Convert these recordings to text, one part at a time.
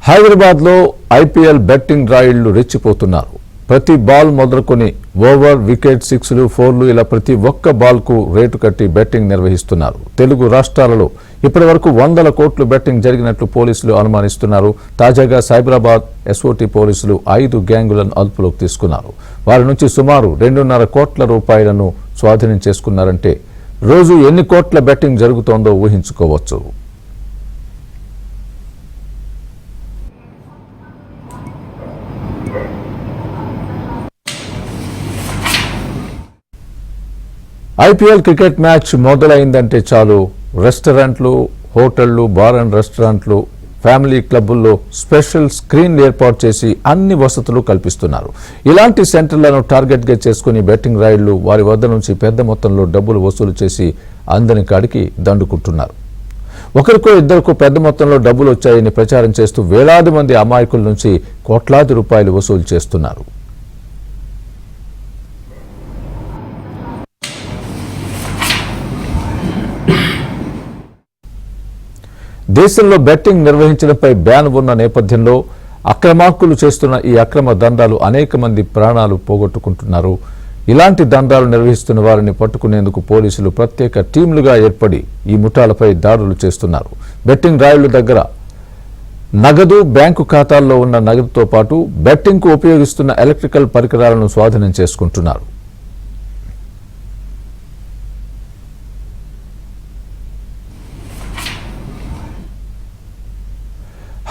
హైదరాబాద్లో IPL betting రాయిళ్లు రెచ్చిపోతున్నారు. ప్రతి ball మొదలుకొని ఓవర్, వికెట్, సిక్స్లు, ఫోర్లు ఇలా ప్రతి ఒక్క బాల్కు రేటు కట్టి బెట్టింగ్ నిర్వహిస్తున్నారు. తెలుగు రాష్ట్రాలలో ఇప్పటివరకు 100 కోట్లు బెట్టింగ్ జరిగినట్లు పోలీసులు అనుమానిస్తున్నారు. తాజాగా సైబరాబాద్ ఎస్ఓటీ పోలీసులు 5 గ్యాంగులను అదుపులోకి తీసుకున్నారు. వారి నుంచి సుమారు 2.5 కోట్ల రూపాయలను స్వాధీనం చేసుకున్నారంటే రోజు ఎన్ని కోట్ల బెట్టింగ్ జరుగుతోందో ఊహించుకోవచ్చు. ఐపీఎల్ క్రికెట్ మ్యాచ్ మొదలైందంటే చాలు రెస్టారెంట్లు, హోటళ్లు, బార్ అండ్ రెస్టారెంట్లు, ఫ్యామిలీ క్లబ్బుల్లో స్పెషల్ స్క్రీన్లు ఏర్పాటు చేసి అన్ని వసతులు కల్పిస్తున్నారు. ఇలాంటి సెంటర్లను టార్గెట్గా చేసుకుని బెట్టింగ్ రాయిళ్లు వారి వద్ద నుంచి పెద్ద మొత్తంలో డబ్బులు వసూలు చేసి అందని కాడికి దండుకుంటున్నారు. ఒకరికో ఇద్దరికో పెద్ద మొత్తంలో డబ్బులు వచ్చాయని ప్రచారం చేస్తూ వేలాది మంది అమాయకుల నుంచి కోట్లాది రూపాయలు వసూలు చేస్తున్నారు. దేశంలో బెట్టింగ్ నిర్వహించడంపై బ్యాన్ ఉన్న నేపథ్యంలో అక్రమార్కులు చేస్తున్న ఈ అక్రమ దందాలు అనేక మంది ప్రాణాలు పోగొట్టుకుంటున్నారు. ఇలాంటి దందాలు నిర్వహిస్తున్న వారిని పట్టుకునేందుకు పోలీసులు ప్రత్యేక టీంలుగా ఏర్పడి ఈ ముఠాలపై దాడులు చేస్తున్నారు. బెట్టింగ్ రాయిళ్ల దగ్గర నగదు, బ్యాంకు ఖాతాల్లో ఉన్న నగదుతో పాటు బెట్టింగ్కు ఉపయోగిస్తున్న ఎలక్ట్రికల్ పరికరాలను స్వాధీనం చేసుకుంటున్నారు.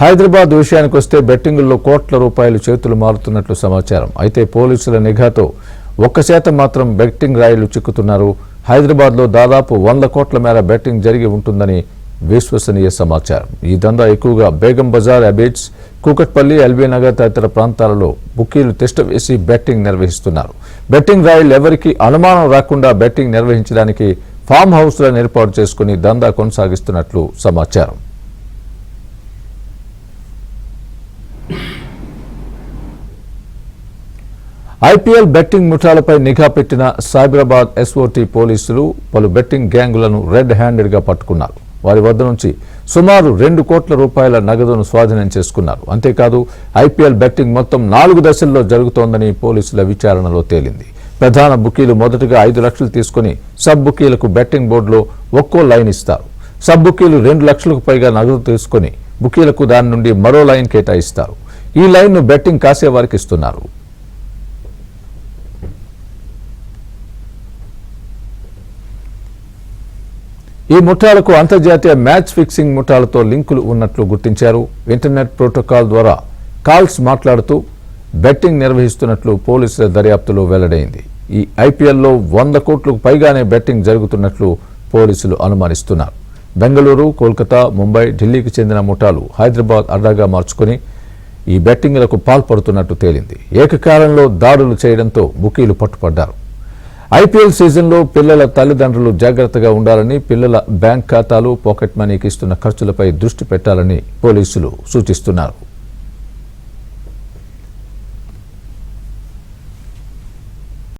హైదరాబాద్ విషయానికి వస్తే బెట్టింగుల్లో కోట్ల రూపాయలు చేతులు మారుతున్నట్లు సమాచారం. అయితే పోలీసుల నిఘాతో 1% మాత్రం బెట్టింగ్ రాయిళ్లు చిక్కుతున్నారు. హైదరాబాద్లో దాదాపు 100 కోట్ల మేర బెట్టింగ్ జరిగి ఉంటుందని విశ్వసనీయ సమాచారం. ఈ దందా ఎక్కువగా బేగం బజార్, అబిడ్స్, కూకట్పల్లి, ఎల్బీ నగర్ తదితర ప్రాంతాలలో బుకీలు తిష్టవేసి బెట్టింగ్ నిర్వహిస్తున్నారు. బెట్టింగ్ రాయిళ్లు ఎవరికీ అనుమానం రాకుండా బెట్టింగ్ నిర్వహించడానికి ఫామ్ హౌస్లను ఏర్పాటు చేసుకుని దందా కొనసాగిస్తున్నట్లు సమాచారం. ఐపీఎల్ బెట్టింగ్ ముఠాలపై నిఘా పెట్టిన సైబరాబాద్ ఎస్ఓటీ పోలీసులు పలు బెట్టింగ్ గ్యాంగులను రెడ్ హ్యాండెడ్గా పట్టుకున్నారు. వారి వద్ద నుంచి సుమారు 2 కోట్ల రూపాయల నగదును స్వాధీనం చేసుకున్నారు. అంతేకాదు ఐపీఎల్ బెట్టింగ్ మొత్తం 4 దశల్లో జరుగుతోందని పోలీసుల విచారణలో తేలింది. ప్రధాన బుకీలు మొదటగా 5 లక్షలు తీసుకుని సబ్ బుకీలకు బెట్టింగ్ బోర్డులో ఒక్కో లైన్ ఇస్తారు. సబ్ బుకీలు 2 లక్షలకు పైగా నగదు తీసుకుని బుకీలకు దాని నుండి మరో లైన్ కేటాయిస్తారు. ఈ లైన్ను బెట్టింగ్ కాసేవారికి ఇస్తున్నారు. ఈ ముఠాలకు అంతర్జాతీయ మ్యాచ్ ఫిక్సింగ్ ముఠాలతో లింకులు ఉన్నట్లు గుర్తించారు. ఇంటర్నెట్ ప్రోటోకాల్ ద్వారా కాల్స్ మాట్లాడుతూ బెట్టింగ్ నిర్వహిస్తున్నట్లు పోలీసుల దర్యాప్తులో వెల్లడైంది. ఈ ఐపీఎల్లో 100 కోట్లకు పైగానే బెట్టింగ్ జరుగుతున్నట్లు పోలీసులు అనుమానిస్తున్నారు. బెంగళూరు, కోల్కతా, ముంబై, ఢిల్లీకి చెందిన ముఠాలు హైదరాబాద్ అడ్డాగా మార్చుకుని ఈ బెట్టింగ్లకు పాల్పడుతున్నట్టు తేలింది. ఏకకాలంలో దాడులు చేయడంతో బుకీలు పట్టుపడ్డారు. ఐపీఎల్ సీజన్లో పిల్లల తల్లిదండ్రులు జాగ్రత్తగా ఉండాలని, పిల్లల బ్యాంక్ ఖాతాలు, పాకెట్ మనీకి ఇస్తున్న ఖర్చులపై దృష్టి పెట్టాలని పోలీసులు సూచిస్తున్నారు.